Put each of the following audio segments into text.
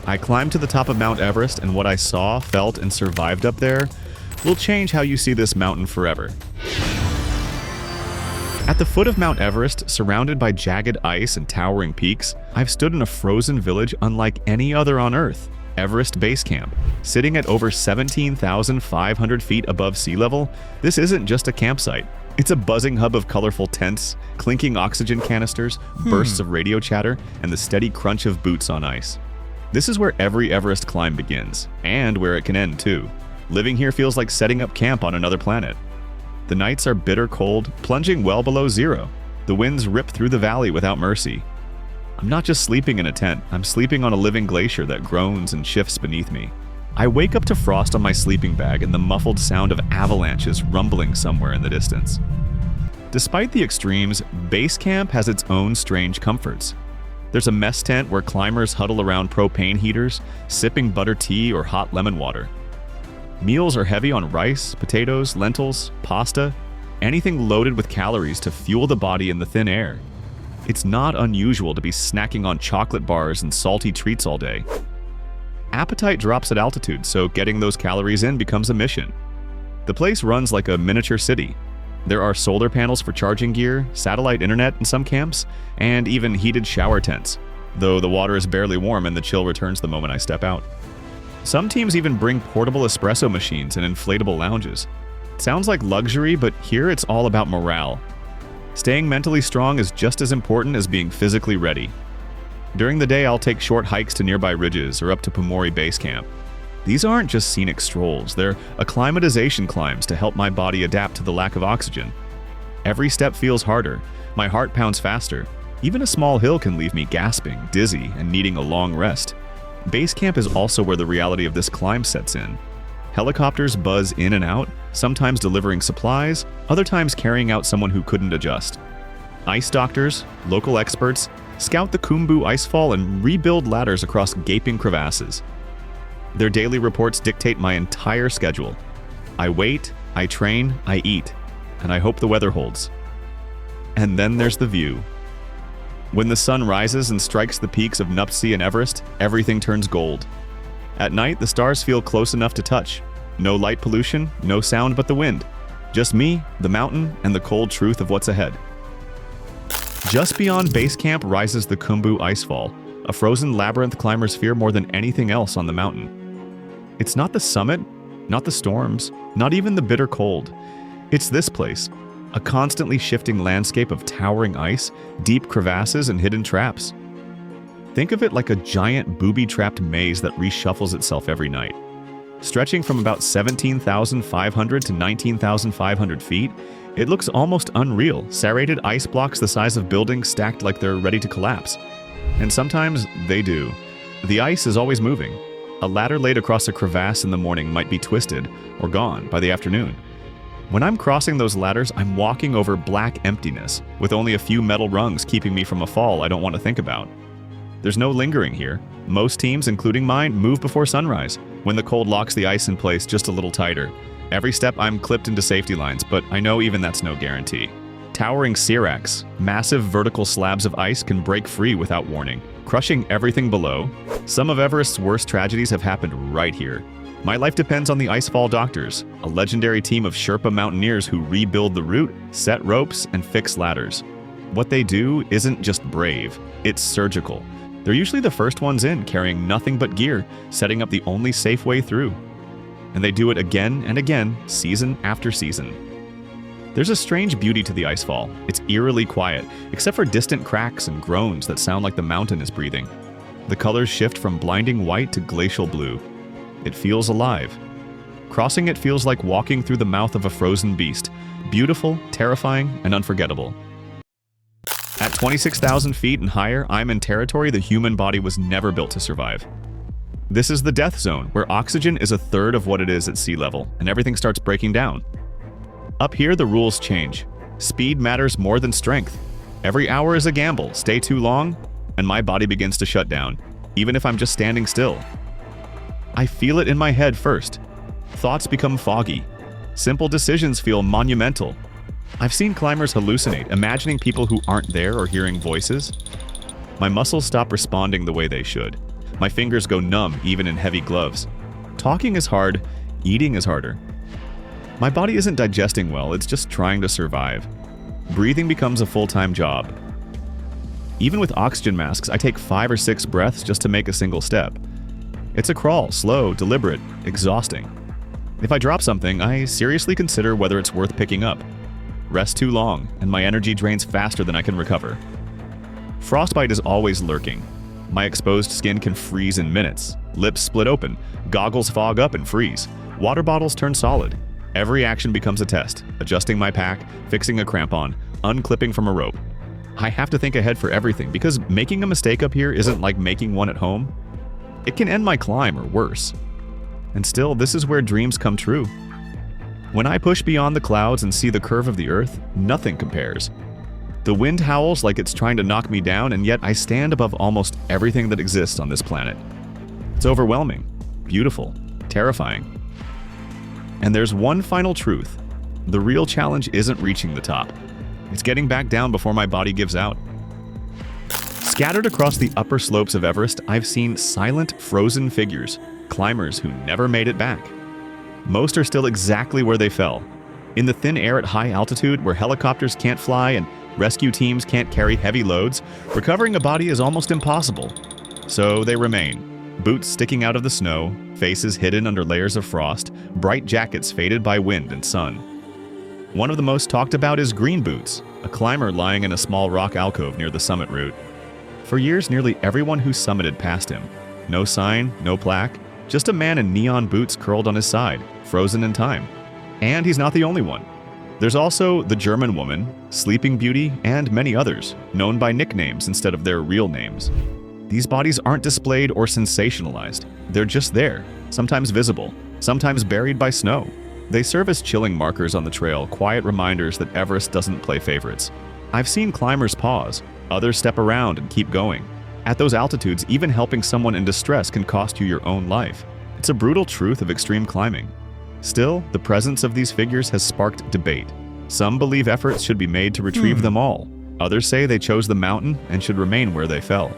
I climbed to the top of Mount Everest, and what I saw, felt, and survived up there will change how you see this mountain forever. At the foot of Mount Everest, surrounded by jagged ice and towering peaks, I've stood in a frozen village unlike any other on Earth, Everest Base Camp. Sitting at over 17,500 feet above sea level, this isn't just a campsite. It's a buzzing hub of colorful tents, clinking oxygen canisters, bursts of radio chatter, and the steady crunch of boots on ice. This is where every Everest climb begins, and where it can end too. Living here feels like setting up camp on another planet. The nights are bitter cold, plunging well below zero. The winds rip through the valley without mercy. I'm not just sleeping in a tent, I'm sleeping on a living glacier that groans and shifts beneath me. I wake up to frost on my sleeping bag and the muffled sound of avalanches rumbling somewhere in the distance. Despite the extremes, base camp has its own strange comforts. There's a mess tent where climbers huddle around propane heaters, sipping butter tea or hot lemon water. Meals are heavy on rice, potatoes, lentils, pasta, anything loaded with calories to fuel the body in the thin air. It's not unusual to be snacking on chocolate bars and salty treats all day. Appetite drops at altitude, so getting those calories in becomes a mission. The place runs like a miniature city. There are solar panels for charging gear, satellite internet in some camps, and even heated shower tents, though the water is barely warm and the chill returns the moment I step out. Some teams even bring portable espresso machines and inflatable lounges. It sounds like luxury, but here it's all about morale. Staying mentally strong is just as important as being physically ready. During the day, I'll take short hikes to nearby ridges or up to Pumori Base Camp. These aren't just scenic strolls, they're acclimatization climbs to help my body adapt to the lack of oxygen. Every step feels harder, my heart pounds faster. Even a small hill can leave me gasping, dizzy, and needing a long rest. Base camp is also where the reality of this climb sets in. Helicopters buzz in and out, sometimes delivering supplies, other times carrying out someone who couldn't adjust. Ice doctors, local experts, scout the Khumbu Icefall and rebuild ladders across gaping crevasses. Their daily reports dictate my entire schedule. I wait, I train, I eat, and I hope the weather holds. And then there's the view. When the sun rises and strikes the peaks of Nuptse and Everest, everything turns gold. At night, the stars feel close enough to touch. No light pollution, no sound but the wind. Just me, the mountain, and the cold truth of what's ahead. Just beyond base camp rises the Khumbu Icefall, a frozen labyrinth climbers fear more than anything else on the mountain. It's not the summit, not the storms, not even the bitter cold. It's this place. A constantly shifting landscape of towering ice, deep crevasses, and hidden traps. Think of it like a giant booby-trapped maze that reshuffles itself every night. Stretching from about 17,500 to 19,500 feet, it looks almost unreal, serrated ice blocks the size of buildings stacked like they're ready to collapse. And sometimes they do. The ice is always moving. A ladder laid across a crevasse in the morning might be twisted or gone by the afternoon. When I'm crossing those ladders, I'm walking over black emptiness, with only a few metal rungs keeping me from a fall I don't want to think about. There's no lingering here. Most teams, including mine, move before sunrise, when the cold locks the ice in place just a little tighter. Every step I'm clipped into safety lines, but I know even that's no guarantee. Towering seracs, massive vertical slabs of ice can break free without warning, crushing everything below. Some of Everest's worst tragedies have happened right here. My life depends on the Icefall Doctors, a legendary team of Sherpa mountaineers who rebuild the route, set ropes, and fix ladders. What they do isn't just brave, it's surgical. They're usually the first ones in, carrying nothing but gear, setting up the only safe way through. And they do it again and again, season after season. There's a strange beauty to the Icefall. It's eerily quiet, except for distant cracks and groans that sound like the mountain is breathing. The colors shift from blinding white to glacial blue. It feels alive. Crossing it feels like walking through the mouth of a frozen beast, beautiful, terrifying, and unforgettable. At 26,000 feet and higher, I'm in territory the human body was never built to survive. This is the death zone, where oxygen is a third of what it is at sea level, and everything starts breaking down. Up here, the rules change. Speed matters more than strength. Every hour is a gamble. Stay too long, and my body begins to shut down, even if I'm just standing still. I feel it in my head first. Thoughts become foggy. Simple decisions feel monumental. I've seen climbers hallucinate, imagining people who aren't there or hearing voices. My muscles stop responding the way they should. My fingers go numb even in heavy gloves. Talking is hard, eating is harder. My body isn't digesting well, it's just trying to survive. Breathing becomes a full-time job. Even with oxygen masks, I take 5 or 6 breaths just to make a single step. It's a crawl, slow, deliberate, exhausting. If I drop something, I seriously consider whether it's worth picking up. Rest too long, and my energy drains faster than I can recover. Frostbite is always lurking. My exposed skin can freeze in minutes. Lips split open, goggles fog up and freeze. Water bottles turn solid. Every action becomes a test, adjusting my pack, fixing a crampon, unclipping from a rope. I have to think ahead for everything because making a mistake up here isn't like making one at home. It can end my climb or worse. And still, this is where dreams come true. When I push beyond the clouds and see the curve of the earth, nothing compares. The wind howls like it's trying to knock me down, and yet I stand above almost everything that exists on this planet. It's overwhelming, beautiful, terrifying. And there's one final truth. The real challenge isn't reaching the top. It's getting back down before my body gives out. Scattered across the upper slopes of Everest, I've seen silent, frozen figures, climbers who never made it back. Most are still exactly where they fell. In the thin air at high altitude where helicopters can't fly and rescue teams can't carry heavy loads, recovering a body is almost impossible. So they remain, boots sticking out of the snow, faces hidden under layers of frost, bright jackets faded by wind and sun. One of the most talked about is Green Boots, a climber lying in a small rock alcove near the summit route. For years, nearly everyone who summited passed him. No sign, no plaque, just a man in neon boots curled on his side, frozen in time. And he's not the only one. There's also the German woman, Sleeping Beauty, and many others, known by nicknames instead of their real names. These bodies aren't displayed or sensationalized. They're just there, sometimes visible, sometimes buried by snow. They serve as chilling markers on the trail, quiet reminders that Everest doesn't play favorites. I've seen climbers pause, others step around and keep going. At those altitudes, even helping someone in distress can cost you your own life. It's a brutal truth of extreme climbing. Still, the presence of these figures has sparked debate. Some believe efforts should be made to retrieve them all. Others say they chose the mountain and should remain where they fell.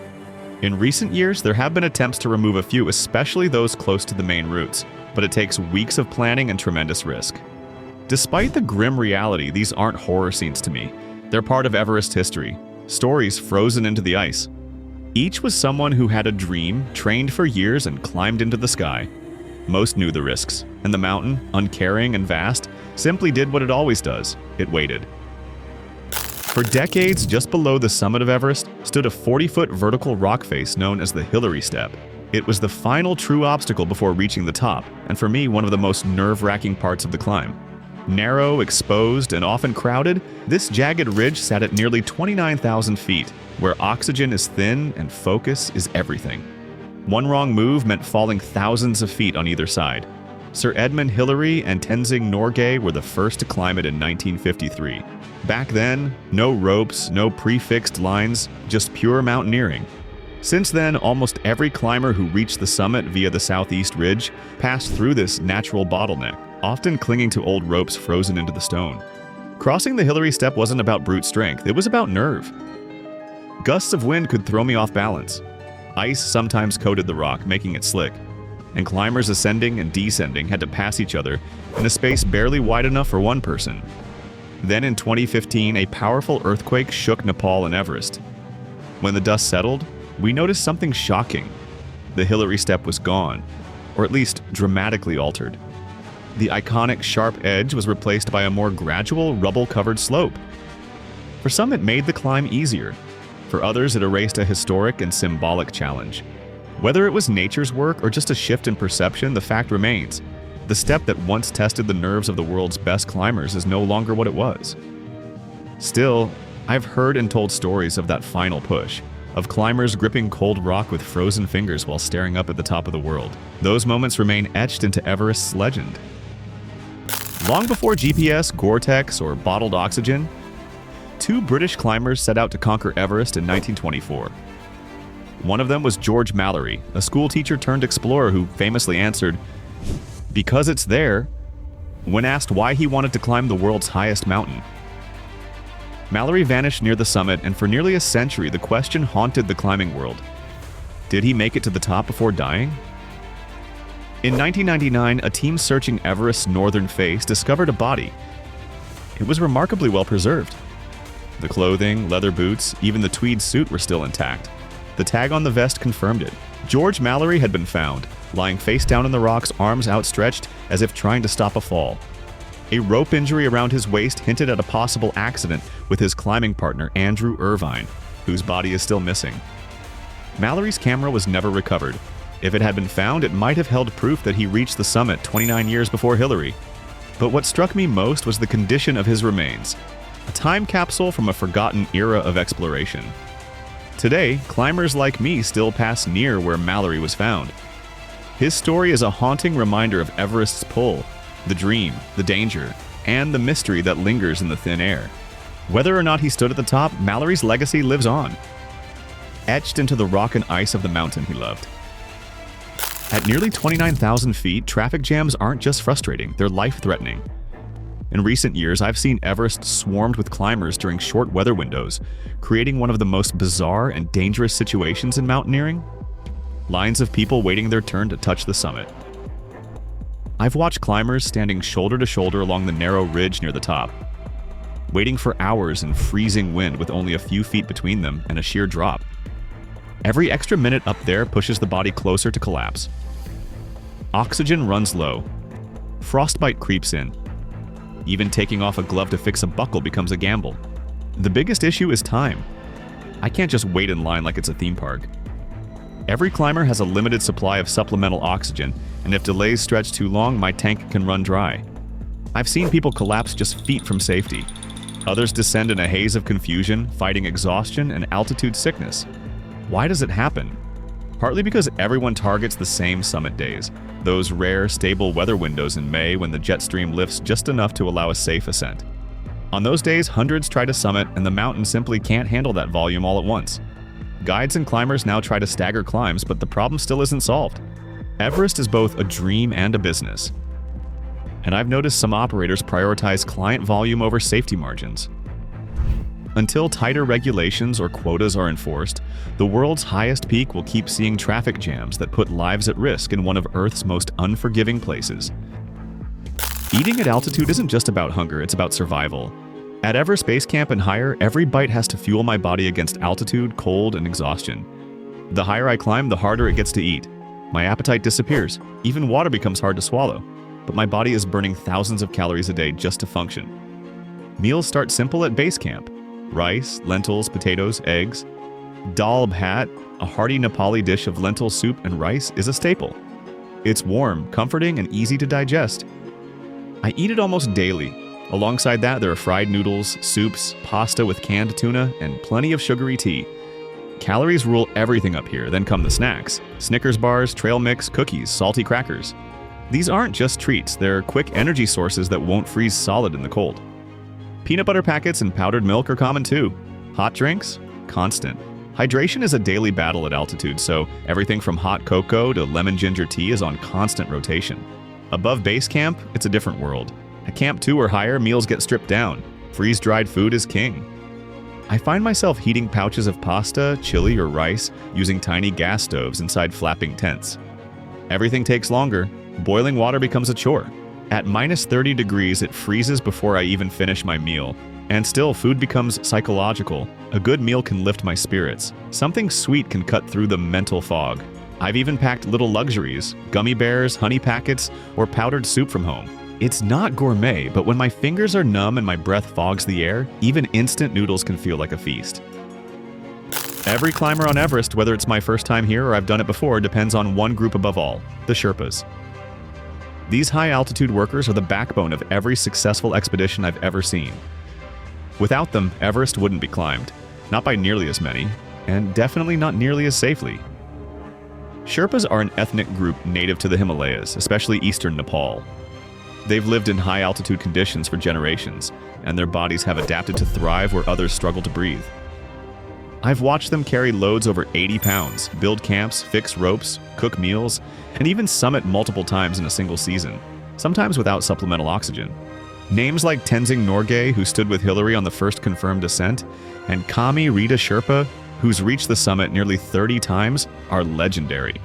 In recent years, there have been attempts to remove a few, especially those close to the main routes, but it takes weeks of planning and tremendous risk. Despite the grim reality, these aren't horror scenes to me. They're part of Everest history, stories frozen into the ice. Each was someone who had a dream, trained for years, and climbed into the sky. Most knew the risks, and the mountain, uncaring and vast, simply did what it always does. It waited. For decades, just below the summit of Everest, stood a 40-foot vertical rock face known as the Hillary Step. It was the final true obstacle before reaching the top, and for me, one of the most nerve-wracking parts of the climb. Narrow, exposed, and often crowded, this jagged ridge sat at nearly 29,000 feet, where oxygen is thin and focus is everything. One wrong move meant falling thousands of feet on either side. Sir Edmund Hillary and Tenzing Norgay were the first to climb it in 1953. Back then, no ropes, no prefixed lines, just pure mountaineering. Since then, almost every climber who reached the summit via the southeast ridge passed through this natural bottleneck, often clinging to old ropes frozen into the stone. Crossing the Hillary Step wasn't about brute strength, it was about nerve. Gusts of wind could throw me off balance. Ice sometimes coated the rock, making it slick, and climbers ascending and descending had to pass each other in a space barely wide enough for one person. Then in 2015, a powerful earthquake shook Nepal and Everest. When the dust settled, we noticed something shocking. The Hillary Step was gone, or at least dramatically altered. The iconic sharp edge was replaced by a more gradual, rubble-covered slope. For some, it made the climb easier. For others, it erased a historic and symbolic challenge. Whether it was nature's work or just a shift in perception, the fact remains. The step that once tested the nerves of the world's best climbers is no longer what it was. Still, I've heard and told stories of that final push, of climbers gripping cold rock with frozen fingers while staring up at the top of the world. Those moments remain etched into Everest's legend. Long before GPS, Gore-Tex, or bottled oxygen, 2 British climbers set out to conquer Everest in 1924. One of them was George Mallory, a schoolteacher turned explorer who famously answered, "Because it's there," when asked why he wanted to climb the world's highest mountain. Mallory vanished near the summit, and for nearly a century the question haunted the climbing world. Did he make it to the top before dying? In 1999, a team searching Everest's northern face discovered a body. It was remarkably well preserved. The clothing, leather boots, even the tweed suit were still intact. The tag on the vest confirmed it. George Mallory had been found, lying face down in the rocks, arms outstretched as if trying to stop a fall. A rope injury around his waist hinted at a possible accident with his climbing partner, Andrew Irvine, whose body is still missing. Mallory's camera was never recovered. If it had been found, it might have held proof that he reached the summit 29 years before Hillary. But what struck me most was the condition of his remains. A time capsule from a forgotten era of exploration. Today, climbers like me still pass near where Mallory was found. His story is a haunting reminder of Everest's pull, the dream, the danger, and the mystery that lingers in the thin air. Whether or not he stood at the top, Mallory's legacy lives on, etched into the rock and ice of the mountain he loved. At nearly 29,000 feet, traffic jams aren't just frustrating, they're life-threatening. In recent years, I've seen Everest swarmed with climbers during short weather windows, creating one of the most bizarre and dangerous situations in mountaineering. Lines of people waiting their turn to touch the summit. I've watched climbers standing shoulder to shoulder along the narrow ridge near the top, waiting for hours in freezing wind with only a few feet between them and a sheer drop. Every extra minute up there pushes the body closer to collapse. Oxygen runs low. Frostbite creeps in. Even taking off a glove to fix a buckle becomes a gamble. The biggest issue is time. I can't just wait in line like it's a theme park. Every climber has a limited supply of supplemental oxygen, and if delays stretch too long, my tank can run dry. I've seen people collapse just feet from safety. Others descend in a haze of confusion, fighting exhaustion and altitude sickness. Why does it happen? Partly because everyone targets the same summit days, those rare, stable weather windows in May when the jet stream lifts just enough to allow a safe ascent. On those days, hundreds try to summit, and the mountain simply can't handle that volume all at once. Guides and climbers now try to stagger climbs, but the problem still isn't solved. Everest is both a dream and a business. And I've noticed some operators prioritize client volume over safety margins. Until tighter regulations or quotas are enforced, the world's highest peak will keep seeing traffic jams that put lives at risk in one of Earth's most unforgiving places. Eating at altitude isn't just about hunger, it's about survival. At Everest Base Camp and higher, every bite has to fuel my body against altitude, cold, and exhaustion. The higher I climb, the harder it gets to eat. My appetite disappears. Even water becomes hard to swallow. But my body is burning thousands of calories a day just to function. Meals start simple at base camp. Rice, lentils, potatoes, eggs. Dal bhat, a hearty Nepali dish of lentil soup and rice, is a staple. It's warm, comforting, and easy to digest. I eat it almost daily. Alongside that, there are fried noodles, soups, pasta with canned tuna, and plenty of sugary tea. Calories rule everything up here, then come the snacks. Snickers bars, trail mix, cookies, salty crackers. These aren't just treats, they're quick energy sources that won't freeze solid in the cold. Peanut butter packets and powdered milk are common too. Hot drinks? Constant. Hydration is a daily battle at altitude, so everything from hot cocoa to lemon ginger tea is on constant rotation. Above base camp, it's a different world. At Camp 2 or higher, meals get stripped down. Freeze-dried food is king. I find myself heating pouches of pasta, chili, or rice using tiny gas stoves inside flapping tents. Everything takes longer. Boiling water becomes a chore. At minus 30 degrees, it freezes before I even finish my meal. And still, food becomes psychological. A good meal can lift my spirits. Something sweet can cut through the mental fog. I've even packed little luxuries, gummy bears, honey packets, or powdered soup from home. It's not gourmet, but when my fingers are numb and my breath fogs the air, even instant noodles can feel like a feast. Every climber on Everest, whether it's my first time here or I've done it before, depends on one group above all, the Sherpas. These high-altitude workers are the backbone of every successful expedition I've ever seen. Without them, Everest wouldn't be climbed, not by nearly as many, and definitely not nearly as safely. Sherpas are an ethnic group native to the Himalayas, especially eastern Nepal. They've lived in high-altitude conditions for generations, and their bodies have adapted to thrive where others struggle to breathe. I've watched them carry loads over 80 pounds, build camps, fix ropes, cook meals, and even summit multiple times in a single season, sometimes without supplemental oxygen. Names like Tenzing Norgay, who stood with Hillary on the first confirmed ascent, and Kami Rita Sherpa, who's reached the summit nearly 30 times, are legendary.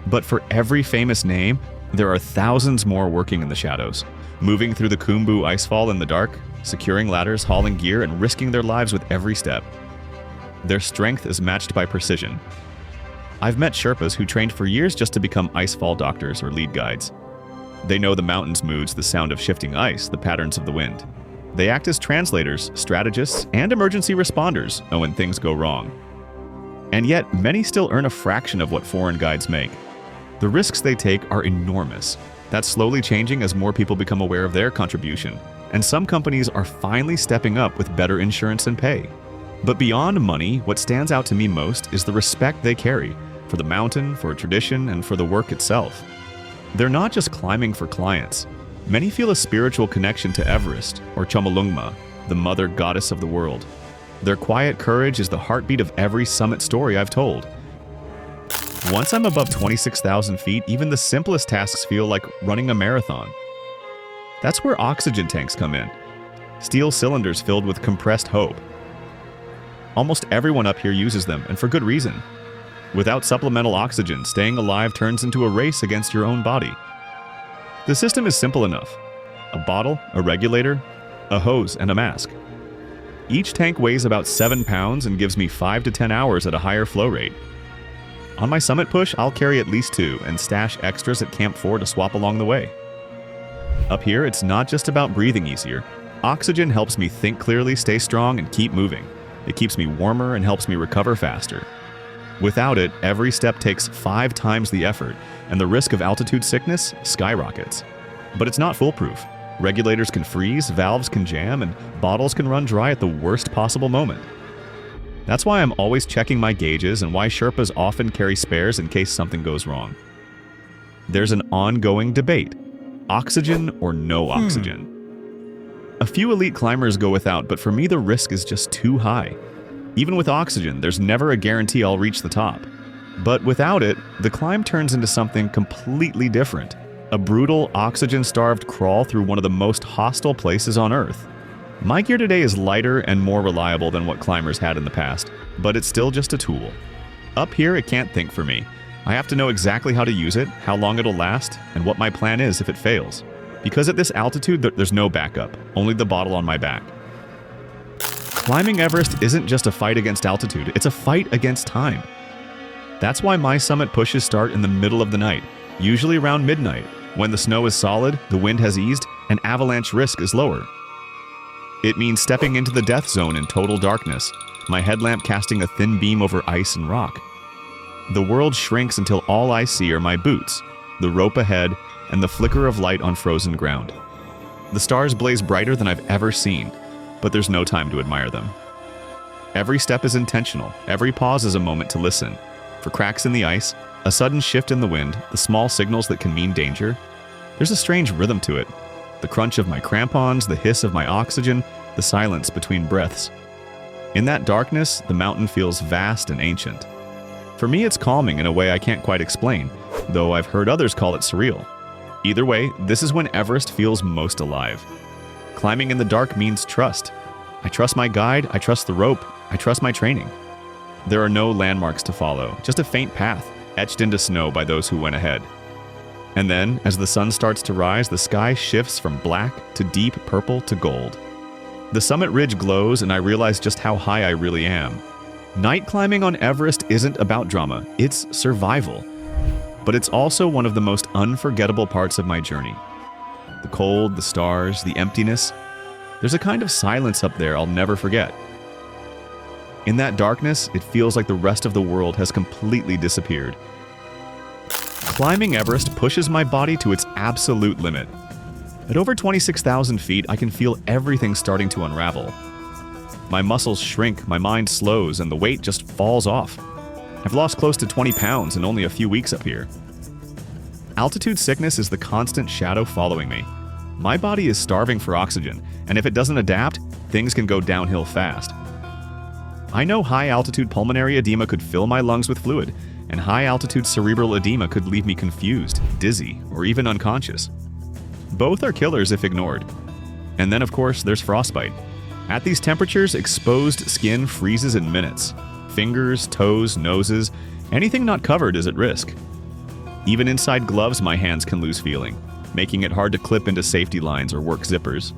But for every famous name, there are thousands more working in the shadows, moving through the Khumbu Icefall in the dark, securing ladders, hauling gear, and risking their lives with every step. Their strength is matched by precision. I've met Sherpas who trained for years just to become icefall doctors or lead guides. They know the mountain's moods, the sound of shifting ice, the patterns of the wind. They act as translators, strategists, and emergency responders when things go wrong. And yet, many still earn a fraction of what foreign guides make. The risks they take are enormous. That's slowly changing as more people become aware of their contribution, and some companies are finally stepping up with better insurance and pay. But beyond money, what stands out to me most is the respect they carry for the mountain, for tradition, and for the work itself. They're not just climbing for clients. Many feel a spiritual connection to Everest, or Chomolungma, the mother goddess of the world. Their quiet courage is the heartbeat of every summit story I've told. Once I'm above 26,000 feet, even the simplest tasks feel like running a marathon. That's where oxygen tanks come in. Steel cylinders filled with compressed hope. Almost everyone up here uses them, and for good reason. Without supplemental oxygen, staying alive turns into a race against your own body. The system is simple enough. A bottle, a regulator, a hose, and a mask. Each tank weighs about 7 pounds and gives me 5 to 10 hours at a higher flow rate. On my summit push, I'll carry at least 2 and stash extras at Camp 4 to swap along the way. Up here, it's not just about breathing easier. Oxygen helps me think clearly, stay strong, and keep moving. It keeps me warmer and helps me recover faster. Without it, every step takes 5 times the effort, and the risk of altitude sickness skyrockets. But it's not foolproof. Regulators can freeze, valves can jam, and bottles can run dry at the worst possible moment. That's why I'm always checking my gauges and why Sherpas often carry spares in case something goes wrong. There's an ongoing debate: oxygen or no oxygen. A few elite climbers go without, but for me the risk is just too high. Even with oxygen, there's never a guarantee I'll reach the top. But without it, the climb turns into something completely different. A brutal, oxygen-starved crawl through one of the most hostile places on Earth. My gear today is lighter and more reliable than what climbers had in the past, but it's still just a tool. Up here, it can't think for me. I have to know exactly how to use it, how long it'll last, and what my plan is if it fails. Because at this altitude, there's no backup, only the bottle on my back. Climbing Everest isn't just a fight against altitude, it's a fight against time. That's why my summit pushes start in the middle of the night, usually around midnight, when the snow is solid, the wind has eased, and avalanche risk is lower. It means stepping into the death zone in total darkness, my headlamp casting a thin beam over ice and rock. The world shrinks until all I see are my boots, the rope ahead, and the flicker of light on frozen ground. The stars blaze brighter than I've ever seen, but there's no time to admire them. Every step is intentional, every pause is a moment to listen. For cracks in the ice, a sudden shift in the wind, the small signals that can mean danger. There's a strange rhythm to it. The crunch of my crampons, the hiss of my oxygen, the silence between breaths. In that darkness, the mountain feels vast and ancient. For me, it's calming in a way I can't quite explain, though I've heard others call it surreal. Either way, this is when Everest feels most alive. Climbing in the dark means trust. I trust my guide, I trust the rope, I trust my training. There are no landmarks to follow, just a faint path, etched into snow by those who went ahead. And then, as the sun starts to rise, the sky shifts from black to deep purple to gold. The summit ridge glows, and I realize just how high I really am. Night climbing on Everest isn't about drama, it's survival. But it's also one of the most unforgettable parts of my journey. The cold, the stars, the emptiness. There's a kind of silence up there I'll never forget. In that darkness, it feels like the rest of the world has completely disappeared. Climbing Everest pushes my body to its absolute limit. At over 26,000 feet, I can feel everything starting to unravel. My muscles shrink, my mind slows, and the weight just falls off. I've lost close to 20 pounds in only a few weeks up here. Altitude sickness is the constant shadow following me. My body is starving for oxygen, and if it doesn't adapt, things can go downhill fast. I know high-altitude pulmonary edema could fill my lungs with fluid, and high-altitude cerebral edema could leave me confused, dizzy, or even unconscious. Both are killers if ignored. And then, of course, there's frostbite. At these temperatures, exposed skin freezes in minutes. Fingers, toes, noses, anything not covered is at risk. Even inside gloves, my hands can lose feeling, making it hard to clip into safety lines or work zippers.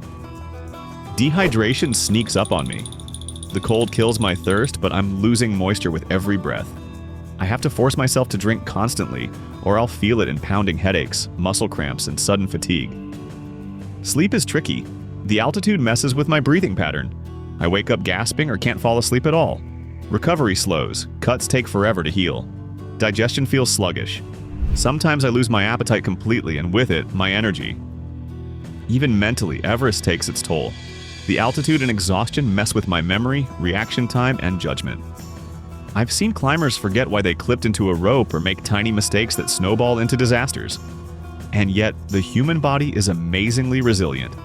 Dehydration sneaks up on me. The cold kills my thirst, but I'm losing moisture with every breath. I have to force myself to drink constantly, or I'll feel it in pounding headaches, muscle cramps, and sudden fatigue. Sleep is tricky. The altitude messes with my breathing pattern. I wake up gasping or can't fall asleep at all. Recovery slows. Cuts take forever to heal. Digestion feels sluggish. Sometimes I lose my appetite completely, and with it, my energy. Even mentally, Everest takes its toll. The altitude and exhaustion mess with my memory, reaction time, and judgment. I've seen climbers forget why they clipped into a rope or make tiny mistakes that snowball into disasters. And yet, the human body is amazingly resilient.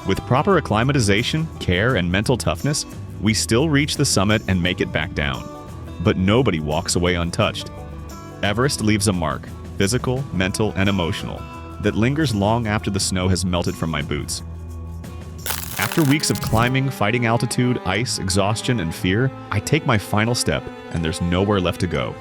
With proper acclimatization, care, and mental toughness, we still reach the summit and make it back down. But nobody walks away untouched. Everest leaves a mark, physical, mental, and emotional, that lingers long after the snow has melted from my boots. After weeks of climbing, fighting altitude, ice, exhaustion, and fear, I take my final step, and there's nowhere left to go.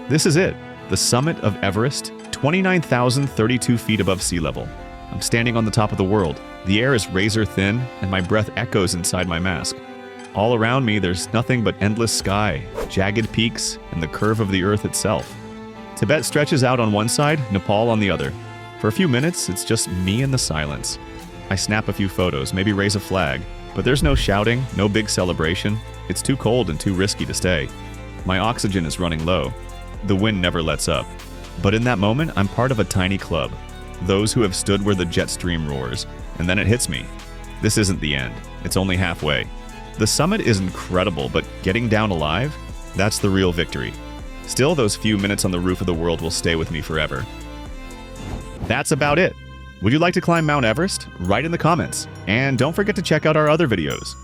This is it, the summit of Everest, 29,032 feet above sea level. I'm standing on the top of the world. The air is razor thin, and my breath echoes inside my mask. All around me, there's nothing but endless sky, jagged peaks, and the curve of the earth itself. Tibet stretches out on one side, Nepal on the other. For a few minutes, it's just me and the silence. I snap a few photos, maybe raise a flag, but there's no shouting, no big celebration. It's too cold and too risky to stay. My oxygen is running low. The wind never lets up. But in that moment, I'm part of a tiny club. Those who have stood where the jet stream roars, and then it hits me. This isn't the end. It's only halfway. The summit is incredible, but getting down alive? That's the real victory. Still, those few minutes on the roof of the world will stay with me forever. That's about it. Would you like to climb Mount Everest? Write in the comments. And don't forget to check out our other videos.